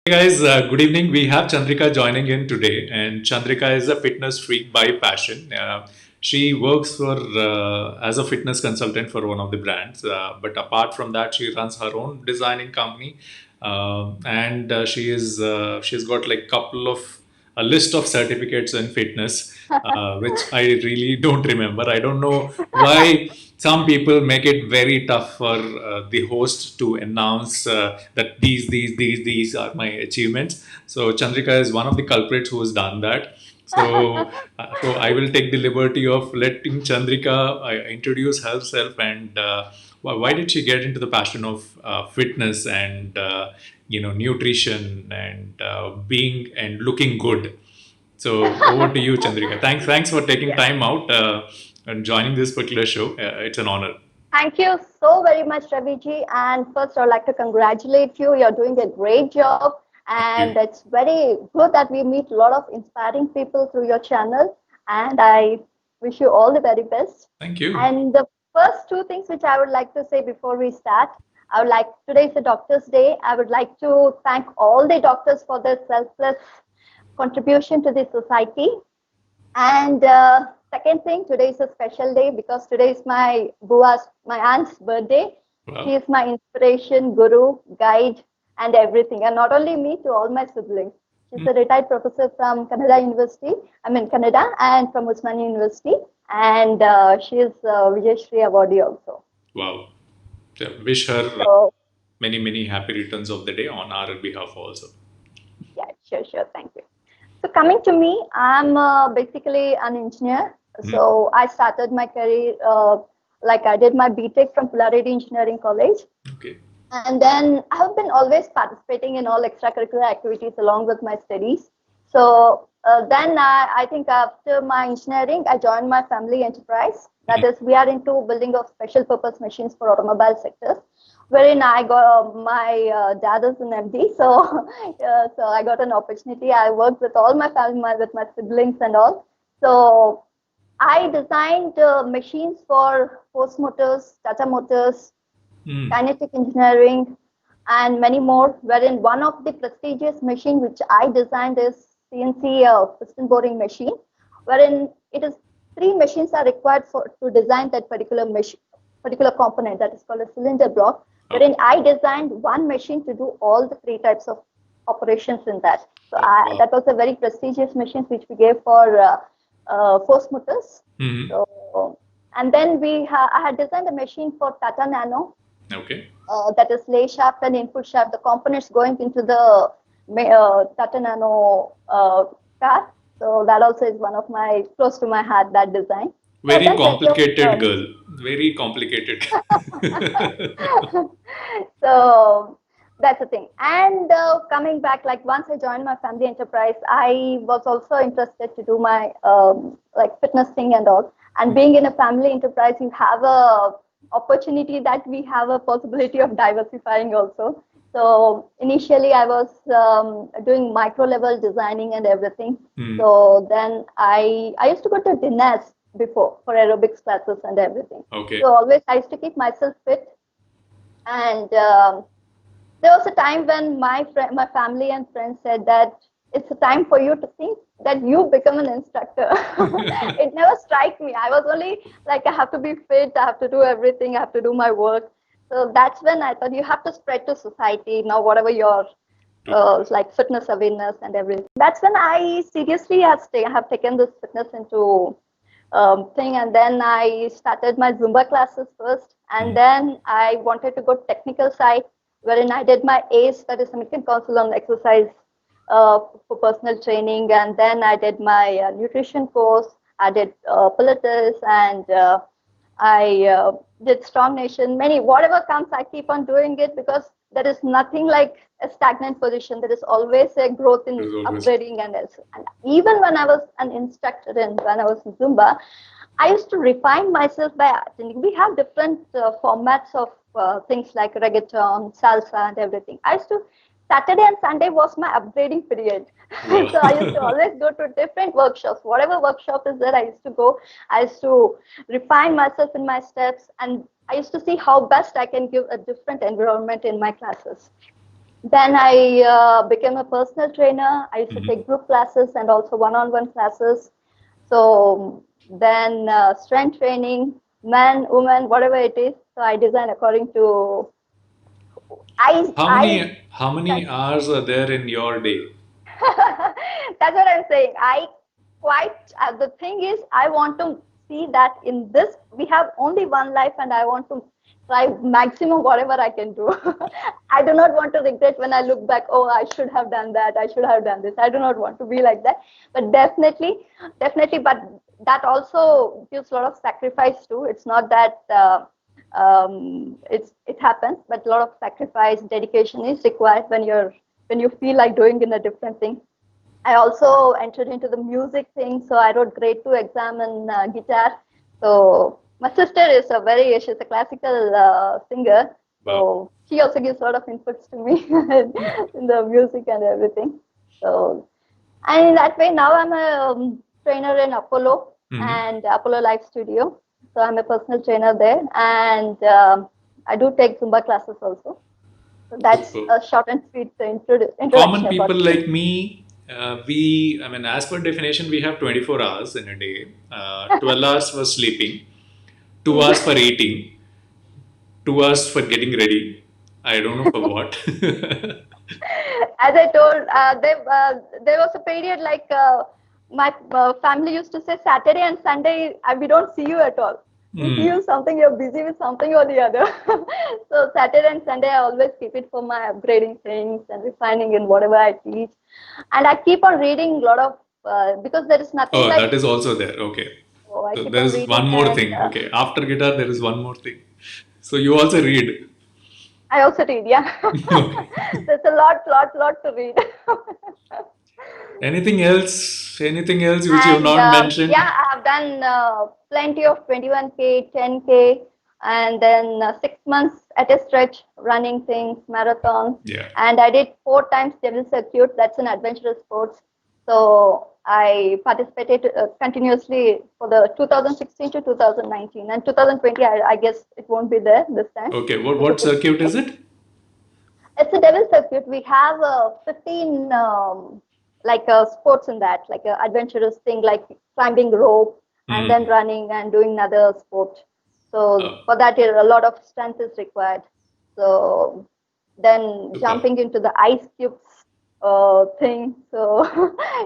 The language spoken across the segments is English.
Hey guys, good evening. We have Chandrika joining in today, and Chandrika is a fitness freak by passion. She works for as a fitness consultant for one of the brands, but apart from that, she runs her own designing company, and she's got like couple of a list of certificates in fitness, which I really don't remember. I don't know why some people make it very tough for the host to announce that these are my achievements. So Chandrika is one of the culprits who has done that. So I will take the liberty of letting Chandrika introduce herself and why did she get into the passion of fitness and nutrition and being and looking good. So over to you, Chandrika. Thanks for taking Yeah. time out and joining this particular show. It's an honor. Thank you so very much, Raviji. And first, I'd like to congratulate you. You're doing a great job. Thank And you. it's very good that we meet a lot of inspiring people through your channel. And I wish you all the very best. Thank you. And the first two things which I would like to say before we start, I would like today is the Doctors' Day. I would like to thank all the doctors for their selfless contribution to the society. And second thing, today is a special day because today is my aunt's birthday. She Wow. is my inspiration, guru, guide, and everything. And not only me, to all my siblings. She's Mm. a retired professor from Canada University, Canada, and from Osmania University. And she is Vijayashri awardee also. Wow. So wish her So, many happy returns of the day on our behalf also. yeah, sure, thank you. So coming to me, I'm basically an engineer. Mm. So I started my career, like I did my B.Tech from Pilates Engineering College. Okay. And then I have been always participating in all extracurricular activities along with my studies. So then I think after my engineering, I joined my family enterprise. That Mm. is, we are into building of special purpose machines for automobile sectors, wherein I got my dad is an MD, so so I got an opportunity. I worked with all my family, with my siblings and all. So I designed machines for Force Motors, Tata Motors, Mm. kinetic engineering, and many more. Wherein one of the prestigious machine which I designed is CNC piston boring machine, wherein it is three machines are required for to design that particular machine, particular component that is called a cylinder block. Okay. Wherein I designed one machine to do all the three types of operations in that. So Oh, wow. that was a very prestigious machine which we gave for Force Motors. Mm. So and then I had designed a machine for Tata Nano, Okay. that is lay shaft and input shaft, the components going into the Tata Nano car. So that also is one of my close to my heart, that design. So I've Very done plenty of complicated girl. Very complicated. so that's the thing. And coming back, like once I joined my family enterprise, I was also interested to do my like fitness thing and all. And being in a family enterprise, you have a opportunity that we have a possibility of diversifying also. So initially, I was doing micro level designing and everything. Mm. So then I used to go to dinners before for aerobics classes and everything. Okay. So always I used to keep myself fit. And there was a time when my family and friends said that it's a time for you to think that you become an instructor. It never struck me. I was only like, I have to be fit, I have to do everything, I have to do my work. So that's when I thought you have to spread to society now, whatever your like fitness awareness and everything. That's when I seriously have taken this fitness into thing. And then I started my Zumba classes first, and Mm. then I wanted to go technical side, wherein I did my ACE, that is American Council on Exercise for personal training, and then I did my nutrition course. I did Pilates, and I did Strong Nation. Many whatever comes, I keep on doing it because there is nothing like a stagnant position. There is always a growth in There's always. upgrading and else. And even when I was an instructor and when I was in Zumba, I used to refine myself by attending. We have different formats of things like reggaeton, salsa, and everything. I used to Saturday and Sunday was my upgrading period. So I used to Wow. always go to different workshops. Whatever workshop is there, I used to go. I used to refine myself in my steps, and I used to see how best I can give a different environment in my classes. Then I became a personal trainer. I used to Mhm. take group classes and also one-on-one classes. So then strength training, man, woman, whatever it is. So I design according to How I many how many hours are there in your day? That's what I'm saying. I quite, the thing is, I want to see that in this, we have only one life, and I want to try maximum whatever I can do. I do not want to regret when I look back, oh, I should have done that, I should have done this. I do not want to be like that. But definitely, but that also gives a lot of sacrifice too. It's not that. It happens, but a lot of sacrifice, dedication is required when you feel like doing in a different thing. I also entered into the music thing, so I wrote grade 2 exam in guitar. So my sister is she's a classical singer, Wow. so she also gives a lot of inputs to me in the music and everything. So, and in that way, now I'm a trainer in Apollo Mhm. and Apollo Life Studio. So I'm a personal trainer there, and I do take Zumba classes also. So that's Super. a short and sweet Common introduction people about me. like me, I mean, as per definition, we have 24 hours in a day. 12 hours for sleeping, 2 hours for eating, 2 hours for getting ready. I don't know for what. As I told, there was a period like my family used to say Saturday and Sunday, we don't see you at all. We see Hmm. you something, you're busy with something or the other. So Saturday and Sunday, I always keep it for my upgrading things and refining in whatever I teach. And I keep on reading a lot of, because there is nothing Oh, like, that is also there. Okay. oh, I So keep there on is reading one more and thing. Okay. After guitar, there is one more thing. So you also read. I also read, yeah. Okay. There's a lot to read. Anything else? Anything else which you have And not mentioned? yeah, I have done plenty of 21K, 10K, and then 6 months at a stretch running things, marathons. Yeah. And I did 4 times Devil Circuit. That's an adventurous sports. So I participated continuously for the 2016 to 2019. And 2020, I guess it won't be there this time Okay. due to What this circuit is thing. it? It's a Devil Circuit. We have 15 like sports in that, like a adventurous thing, like climbing rope and then Hmm. running and doing another sport. So Oh, for that, a lot of strength is required. So then super. jumping into the ice cubes thing. So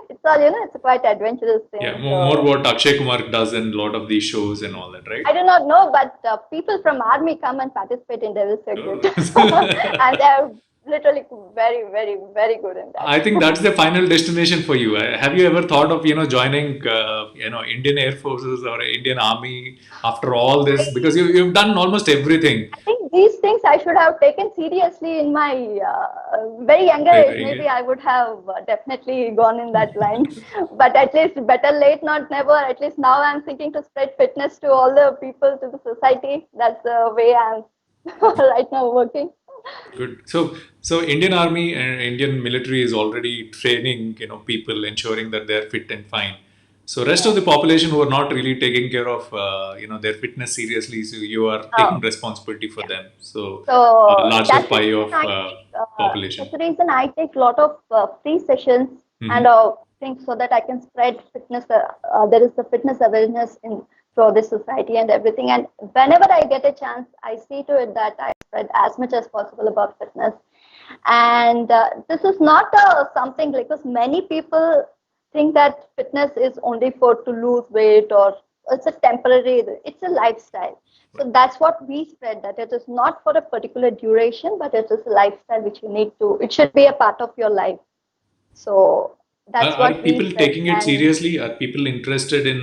it's all, it's a quite adventurous Yeah. thing. More So what Akshay Kumar does in a lot of these shows and all that, right? I do not know, but people from army come and participate in Devil Circuit, Oh. and they're literally very good in I think that. that's the final destination for you. Have you ever thought of joining Indian Air Forces or Indian Army after all this? Because I you've done almost everything. I think these things I should have taken seriously in my very younger age. Maybe Very I would have definitely gone in that line. But at least better late, not never. At least now I'm thinking to spread fitness to all the people, to the society. That's the way I'm right now working. good. So Indian Army and Indian military is already training people, ensuring that they're fit and fine. So rest of Yeah. the population who are not really taking care of their fitness seriously, so you are taking Oh, responsibility for yeah. them. So a So larger that's the pie reason of I take. population. That's the reason I take a lot of free sessions and Hmm. things so that I can spread fitness. There is the fitness awareness in through this society and everything. And whenever I get a chance, I see to it that I spread as much as possible about fitness. And this is not something because many people think that fitness is only for to lose weight or it's a temporary. It's a lifestyle. So that's what we spread, that it is not for a particular duration, but it is a lifestyle which you need to, it should be a part of your life. So that's Are what we people spread. taking it And seriously? Are people interested in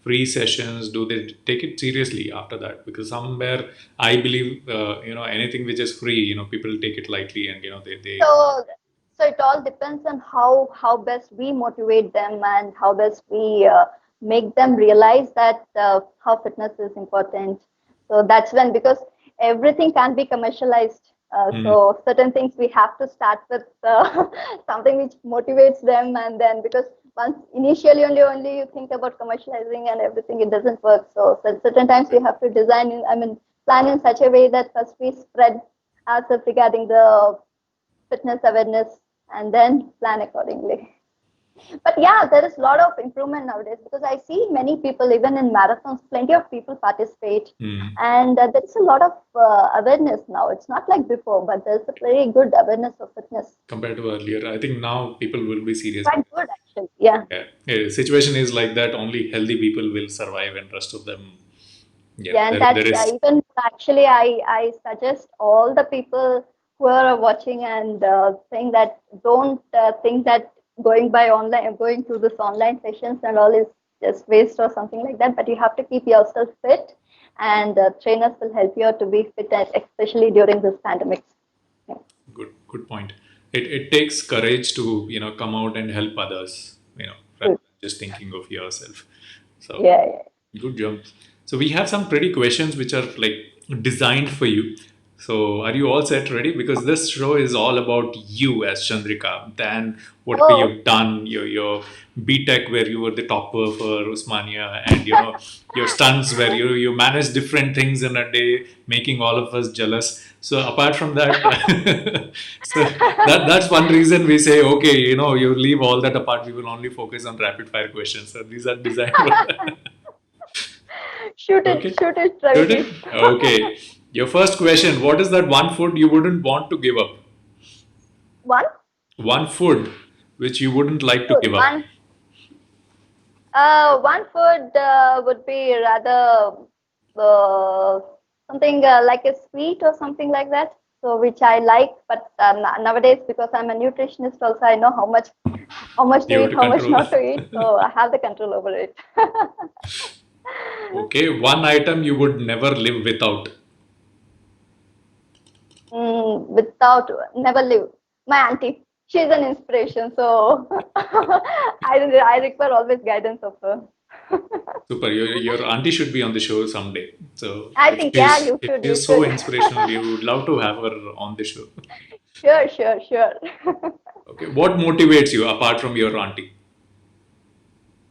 free sessions? Do they take it seriously after that? Because somewhere I believe, anything which is free, people take it lightly and, they so so it all depends on how best we motivate them and how best we make them realize that how fitness is important. So that's when, because everything can be commercialized, mm, so certain things we have to start with something which motivates them, and then because once initially only you think about commercializing and everything, it doesn't work. So certain times we have to plan in such a way that first we spread ourselves regarding the fitness awareness, and then plan accordingly. But yeah, there is a lot of improvement nowadays because I see many people, even in marathons, plenty of people participate. Hmm. And there's a lot of awareness now. It's not like before, but there's a very good awareness of fitness. Compared to earlier, I think now people will be serious Quite because good, actually. Yeah. situation is like that. Only healthy people will survive, and rest of them, yeah, Yeah, and there that's is. even actually, I suggest all the people who are watching and saying that don't think that going by online, going to this online sessions and all is just waste or something like that. But you have to keep yourself fit, and trainers will help you out to be fit, especially during this pandemic. Yeah, Good point. It takes courage to come out and help others, rather good. than just thinking of yourself. So Yeah, yeah. good job. So we have some pretty questions which are like designed for you. So are you all set ready? Because this show is all about you as Chandrika, than whatever Oh, you've done, your B.Tech where you were the topper for Osmania, and your stunts where you manage different things in a day, making all of us jealous. So apart from that, so that's one reason we say, okay, you leave all that apart. We will only focus on rapid fire questions. So these are designed for that. Okay. shoot it, Should Raviji. it? Okay. Your first question: what is that one food you wouldn't want to give up? One One food which you wouldn't like to food, give up. one food would be rather uh, something like a sweet or something like that. So which I like, but nowadays because I'm a nutritionist, also I know how much to You have eat, to how much control. not to eat. So I have the control over it. Okay. One item you would never live without. Without never live. My auntie, she's an inspiration. So I require always guidance of her. Super. Your auntie should be on the show someday. So I if think yeah, she's if you she's so should. inspirational, you would love to have her on the show. Sure, sure, sure. Okay. What motivates you apart from your auntie?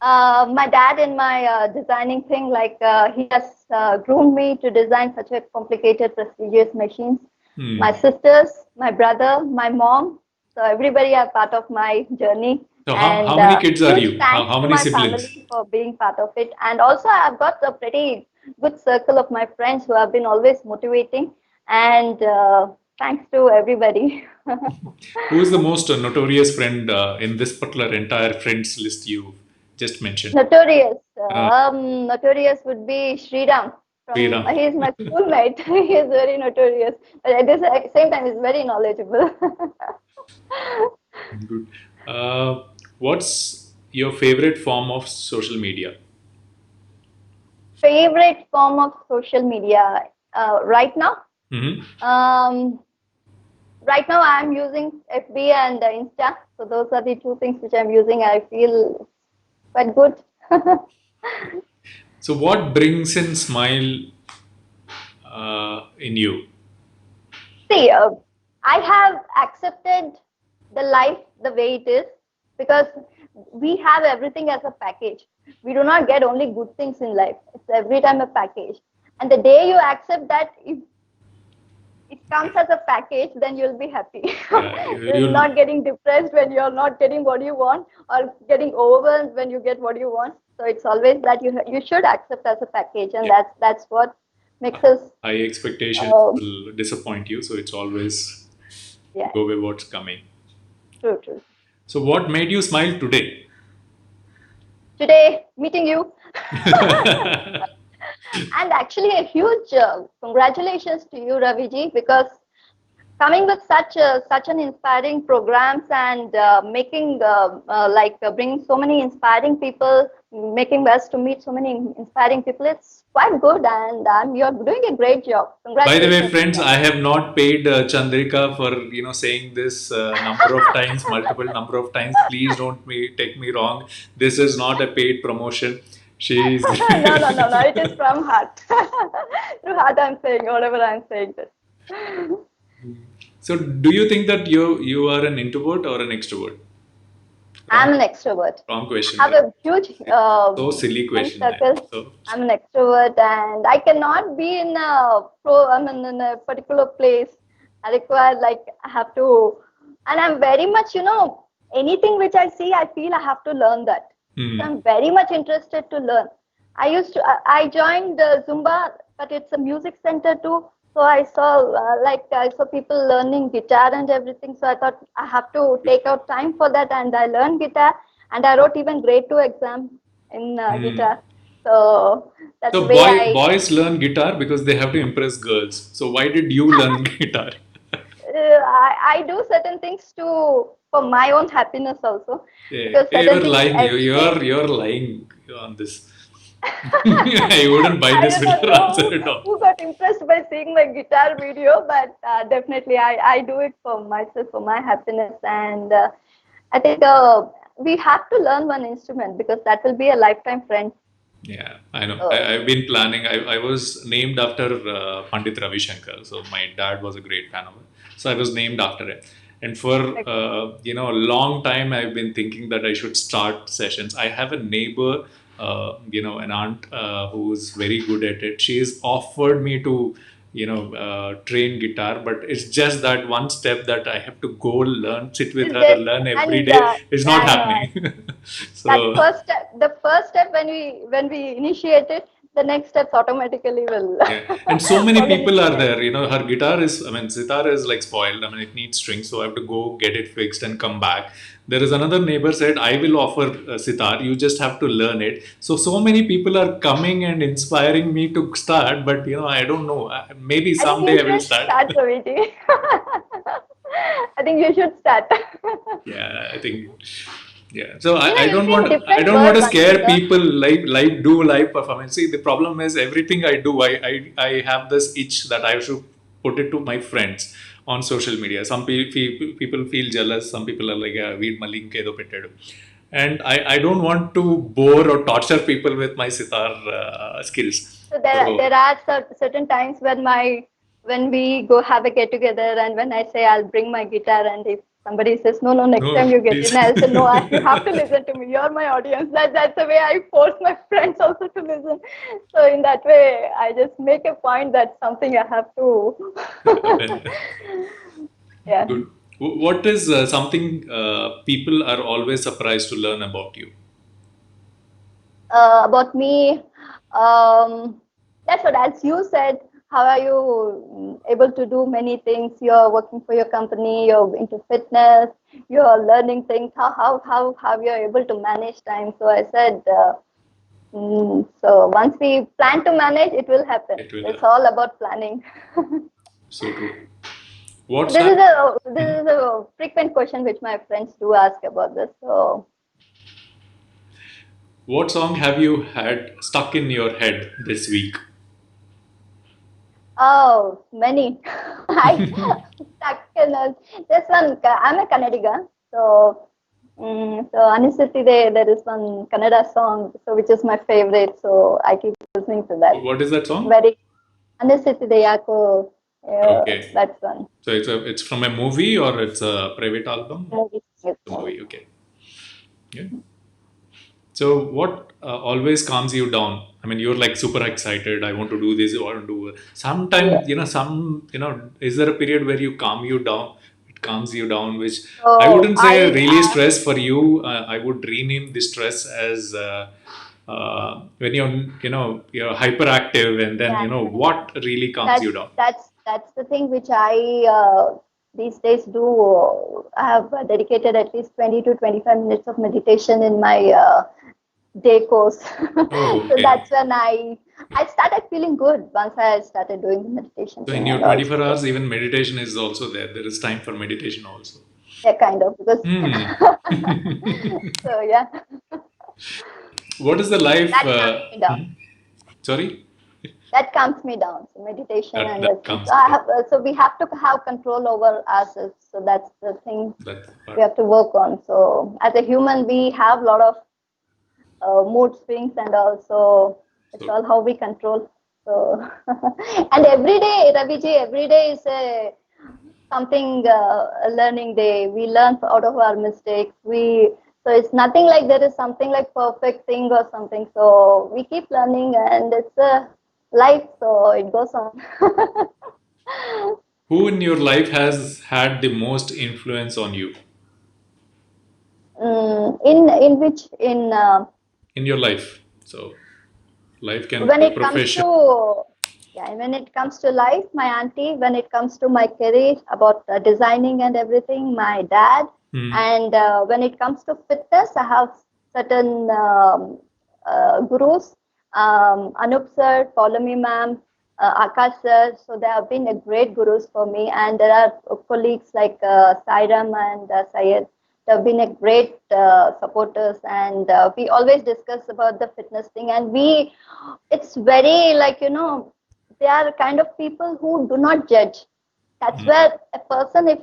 My dad in my designing thing, like he has groomed me to design such a complicated, prestigious machines. My Hmm. sisters, my brother, my mom, so everybody are part of my journey. So how And many kids are huge you? thanks How to many my siblings? family for being part of it. And also, I've got a pretty good circle of my friends who have been always motivating. And thanks to everybody. Who is the most notorious friend in this particular entire friends list you just mentioned? Notorious. Uh, Notorious would be Sriram. From Sriram. he's my schoolmate. He is very notorious, but at the same time, he's very knowledgeable. Good. Uh, what's your favorite form of social media? Favorite form of social media right now? Hmm. Um, right now, I'm using FB and Insta. So those are the two things which I'm using. I feel quite good. So, what brings in smile in you? See, I have accepted the life the way it is because we have everything as a package. We do not get only good things in life. It's every time a package. And the day you accept that, if it comes as a package, then you'll be happy. You're You'll not getting depressed when you're not getting what you want, or getting overwhelmed when you get what you want. So it's always that you should accept as a package, and yeah, that's what makes us. high expectations Um, will disappoint you. So it's always yeah, go with what's coming. true, true. So, what made you smile today? Today, meeting you. And actually, a huge congratulations to you, Raviji, because coming with such an inspiring programs and making bringing so many inspiring people, making us to meet so many inspiring people. It's quite good, and you're doing a great job. By the way, Congratulations friends, again. I have not paid Chandrika for saying this number of times, multiple number of times. Please don't take me wrong. This is not a paid promotion. She's No, no, no, no. It is from heart. Through heart, I'm saying whatever I'm saying. This. So, do you think that you are an introvert or an extrovert? I'm Wrong, an extrovert. wrong question, Have right? a huge So silly friend question. circle. So I'm an extrovert, and I cannot be in a I mean, in a particular place. I require like I have to. And I'm very much, anything which I see, I feel I have to learn that. So I'm very much interested to learn. I joined Zumba, but it's a music center too. So I saw I saw people learning guitar and everything. So I thought I have to take out time for that, and I learned guitar, and I wrote even grade 2 exam in guitar. So that's the So way I. boys learn guitar because they have to impress girls. So why did you learn guitar? I do certain things to for my own happiness also, Yeah, because certain you're things lying. every day. You're lying on this. I wouldn't buy I this do with not your answer know at all. who got impressed by seeing my guitar video, but definitely I do it for myself, for my happiness. And I think we have to learn one instrument because that will be a lifetime friend. Yeah, I know. So, I've been planning. I was named after Pandit Ravi Shankar. So my dad was a great fan of it. So I was named after it. And for okay. a long time, I've been thinking that I should start sessions. I have a neighbor, an aunt who's very good at it. She has offered me to train guitar, but it's just that one step that I have to go learn, sit with Is her, there, learn every and day is yeah, not I know. happening. That So first step, the first step when we initiate it, the next steps automatically will yeah, and so many fall in people are place. there. Her guitar is, I mean, sitar is like spoiled. I mean, it needs strings, so I have to go get it fixed and come back. There is another neighbor said, I will offer sitar. You just have to learn it. So many people are coming and inspiring me to start, but I don't know. Maybe I think you someday I will should start. start, Saviji. I think you should start. Yeah, I think. Yeah, so I You'll don't be in want I different don't want world to once you scare learn. people like do live performance. See, the problem is everything I do, I have this itch that I should put it to my friends on social media. Some people feel jealous. Some people are like, yeah, weed malink edo pettedu. And I don't want to bore or torture people with my sitar skills. So there So are certain times when we go have a get together, and when I say I'll bring my guitar, and if somebody says no, next no, time you get please. in, I'll say no, you have to listen to me. You're my audience. That's the way I force my friends also to listen. So in that way, I just make a point that something I have to. Yeah. Good. What is something people are always surprised to learn about you? About me, um, that's what, as you said, how are you able to do many things? You're working for your company, you're into fitness, you're learning things. How you're able to manage time? So I said, so once we plan to manage, it will happen. It will. It's all about planning. So true. What's This is that? a frequent question which my friends do ask about this. So What song have you had stuck in your head this week? oh, many. I stuck in this one. I'm a Kannadiga, so Anisitide, there is one Kannada song, so which is my favorite. So I keep listening to that. What is that song? Very Anisitide Yako. Okay. That's one So it's from a movie or it's a private album? movie. Yes, The movie. movie. Okay. Yeah. So what always calms you down? I mean, you're like super excited. I want to do this. I want to do it. Yeah. Sometimes, is there a period where you calm you down? It calms you down, which I So wouldn't say I really stress for you. I would rename the stress as when you're hyperactive, and then yeah, what really calms you that's down. that's the thing which I these days do. I have dedicated at least 20 to 25 minutes of meditation in my day course. Oh, So okay. that's when I started feeling good once I started doing the meditation So in thing your and 24 also hours, even meditation is also there. There is time for meditation also. yeah, kind of, because Hmm. so yeah, What is the life? that calms me down. Sorry, That calms me down. So meditation and that everything. So comes I to have so we have to have control over ourselves. So that's the thing that we part. have to work on. So as a human, we have a lot of mood swings, and also it's So all how we control. So and every day, Raviji, every day is a learning day. We learn out of our mistakes. So it's nothing like there is something like perfect thing or something. So we keep learning, and it's a life. So it goes on. Who in your life has had the most influence on you In which in in your life? So life can when be a it comes profession. to yeah, when it comes to life, my auntie. When it comes to my career about designing and everything, my dad. Hmm. And when it comes to fitness, I have certain gurus, Anup sir, Paulami ma'am, Akash sir. So they have been a great gurus for me. And there are colleagues like Sairam and Syed. They have been a great supporters, and we always discuss about the fitness thing. And it's very like they are kind of people who do not judge. That's Hmm. where a person, if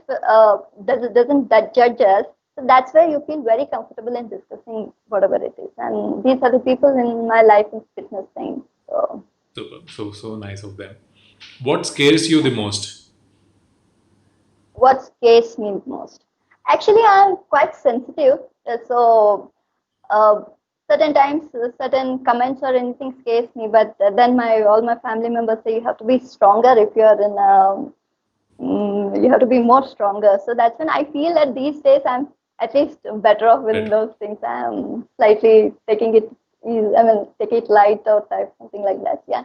doesn't that judge us, so that's where you feel very comfortable in discussing whatever it is. And these are the people in my life in fitness thing. So So nice of them. What scares you the most? what scares me most? Actually, I'm quite sensitive. So uh, certain times, certain comments or anything scares me. But then my all my family members say you have to be stronger if you're in you have to be more stronger. So that's when I feel that these days I'm at least better off in Better. those things. I'm slightly taking it easy, I mean, take it light or type something like that. Yeah,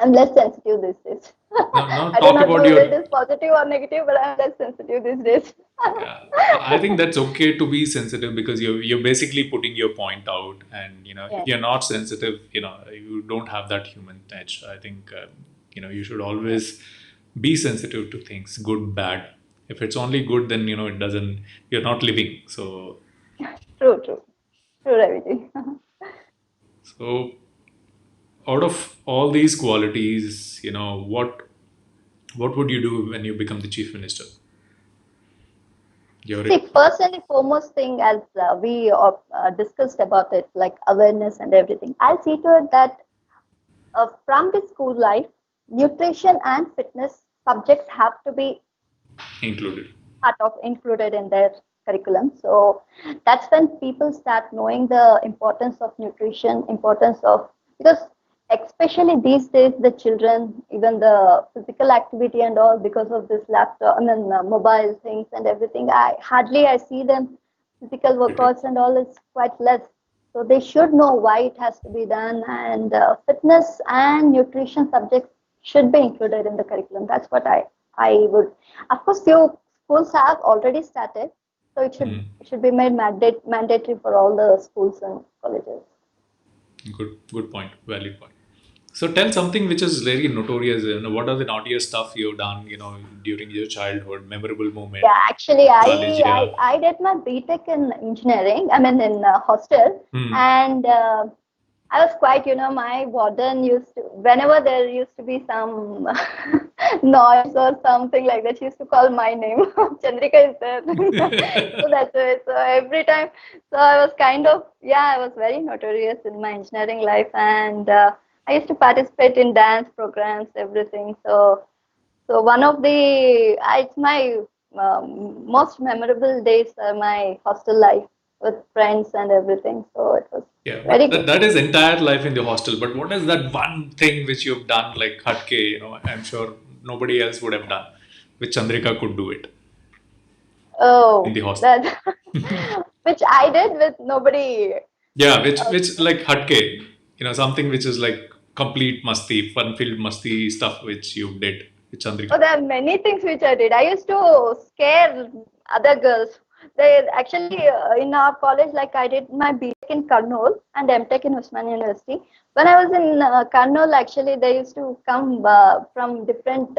I'm less sensitive these days. Now I do talk not know about whether your. it is positive or negative, but I'm less sensitive these days. Yeah, I think that's okay to be sensitive because you're basically putting your point out, and if Yes, you're not sensitive, you don't have that human touch. I think you should yes. always be sensitive to things, good, bad. If it's only good, then it doesn't. You're not living. True, true, true, Raviji. So out of all these qualities, what would you do when you become the chief minister? You're See, personally, foremost thing as we discussed about it, like awareness and everything, I'll see to it that from the school life, nutrition and fitness subjects have to be included. part of included in their curriculum. So that's when people start knowing the importance of nutrition, importance of because especially these days the children, even the physical activity and all because of this laptop, I mean mobile things and everything. I see them physical workouts and all is quite less. So they should know why it has to be done, and fitness and nutrition subjects should be included in the curriculum. That's what I would. Of course, few schools have already started, so it should be made mandatory for all the schools and colleges. Good point. Valid point. So tell something which is very notorious. What are the naughtiest stuff you've done, during your childhood, memorable moment, Yeah, actually, nostalgia? I did my B.Tech in engineering. I mean, in hostel, Hmm. and I was quite, my warden used to, whenever there used to be some noise or something like that, she used to call my name. Chandrika is there. So that's it. So every time, so I was kind of, yeah, I was very notorious in my engineering life, and I used to participate in dance programs, everything. So one of the, it's my most memorable days are my hostel life with friends and everything. So it was Yeah, very but good. that is entire life in the hostel. But what is that one thing which you've done like Hatke? I'm sure nobody else would have done, which Chandrika could do it in Oh, the hostel. that which I did with nobody. Yeah, which Uh, which like Hatke, something which is like complete masti, fun-filled masti stuff which you did with oh, Chandrika. there are many things which I did. I used to scare other girls. They actually in our college, like I did my B.Tech in Karnool and M.Tech in Osmania University. When I was in Karnool, actually they used to come from different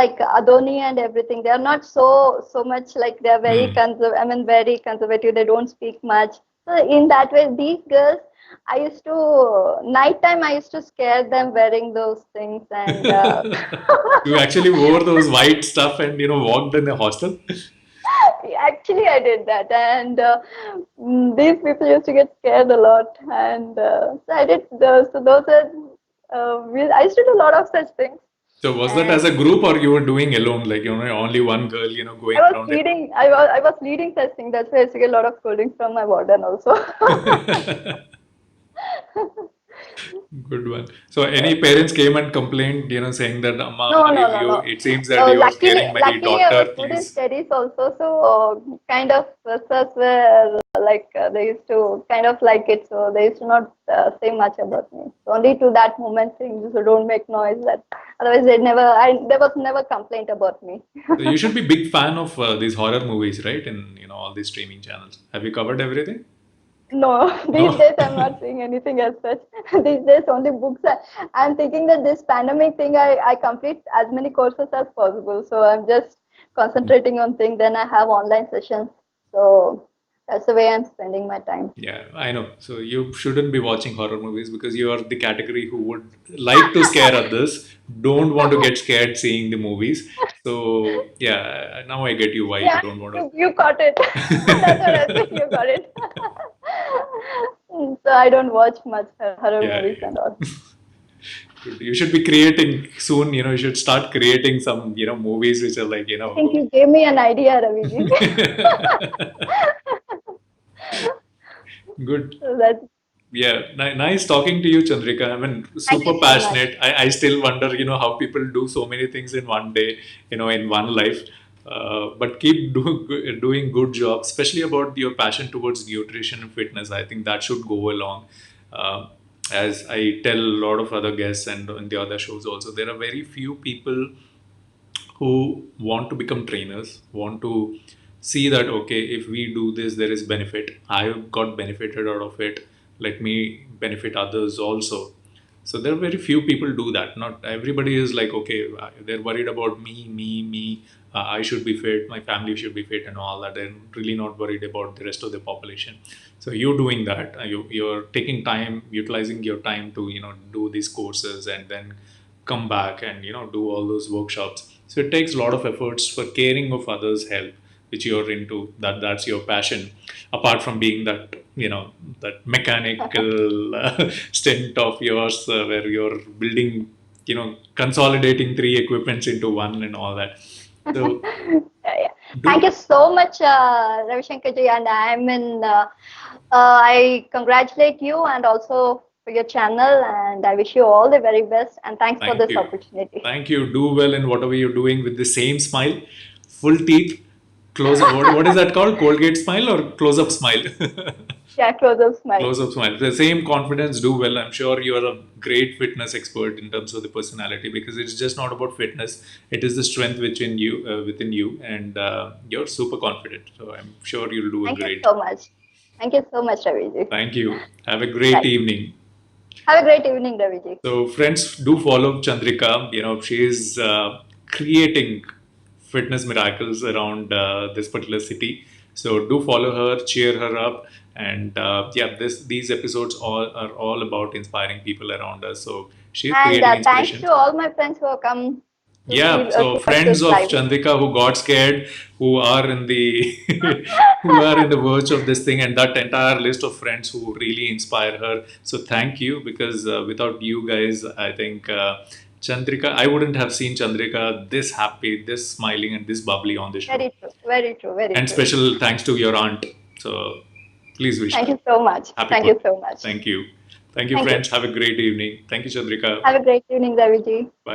like Adoni and everything. They are not so much like they are very Hmm. I mean very conservative. They don't speak much. So in that way, these girls, I used to nighttime. I used to scare them wearing those things, and You actually wore those white stuff and walked in the hostel. actually I did that. And these people used to get scared a lot, and so I did those. So those are I used to do a lot of such things. So was that as And a group or you were doing alone, like only one girl, I going was around leading. I was leading such thing. That's why I used to get a lot of scoldings from my warden also. it? Good one. So any parents came and complained, saying that Amma, No, no, no, you no. it seems that you are Luckily, scaring my luckily, I was daughter, good in please. studies also. So, kind of sirs were like they used to kind of like it. So they used to not say much about me. So only to that moment, saying so don't make noise. That otherwise they never. There was never complaint about me. So you should be big fan of these horror movies, right? In all these streaming channels. Have you covered everything? No, these No. days I'm not seeing anything as such. These days only books. I'm thinking that this pandemic thing, I complete as many courses as possible. So I'm just concentrating on things. Then I have online sessions. So that's the way I'm spending my time. Yeah, I know. So you shouldn't be watching horror movies because you are the category who would like to scare others, don't want to get scared seeing the movies. So yeah, now I get you why you Yeah, don't want you got it. That's what I think. You got it. So I don't watch much horror yeah. movies and all. You should be creating soon, you should start creating some, movies which are like, I think you gave me an idea, Raviji. good. So that's Yeah, nice talking to you, Chandrika. I mean, thank you super so much. passionate. I still wonder, how people do so many things in one day, in one life. But keep doing good job, especially about your passion towards nutrition and fitness. I think that should go along. Uh, as I tell a lot of other guests and in the other shows also, there are very few people who want to become trainers, want to see that, okay, if we do this, there is benefit. I got benefited out of it. Let me benefit others also. So there are very few people do that. Not everybody is like, okay, they're worried about me. I should be fit, my family should be fit, and all that. They're really not worried about the rest of the population. So you're doing that. You're taking time, utilizing your time to do these courses and then come back and do all those workshops. So it takes a lot of efforts for caring of others' health, which you're into. That's your passion. Apart from being that that mechanical stint of yours where you're building, consolidating three equipments into one and all that. So Yeah. Thank do you so much, Ravi Shankar ji, and I congratulate you and also for your channel, and I wish you all the very best. And thanks for thank this you. opportunity. Thank you. Do well in whatever you're doing with the same smile, full teeth, close. What is that called? Colgate smile or close up smile? Yeah, close up smile. Close up smile. The same confidence, do well. I'm sure you're a great fitness expert in terms of the personality because it's just not about fitness. It is the strength within you, and you're super confident. So I'm sure you'll do a Thank you great. so much. Thank you so much, Ravi ji. Thank you. Have a great Right. evening. Have a great evening, Ravi ji. So, friends, do follow Chandrika. She is creating fitness miracles around this particular city. So, do follow her, cheer her up, and yeah, these episodes are all about inspiring people around us. So, she is And creating thanks inspiration. to all my friends who have come to Yeah, so to watch this friends of live. Chandrika who got scared, who are in the who are in the verge of this thing, and that entire list of friends who really inspire her. So thank you because without you guys, I think Chandrika, I wouldn't have seen Chandrika this happy, this smiling, and this bubbly on the show. Very true. Very true. Very And true. special thanks to your aunt. So please wish Thank her you so much. happy Thank birthday. you so much. Thank you. Thank you, Thank you. friends. Have a great evening. Thank you, Chandrika. Have a great evening, Raviji. Bye.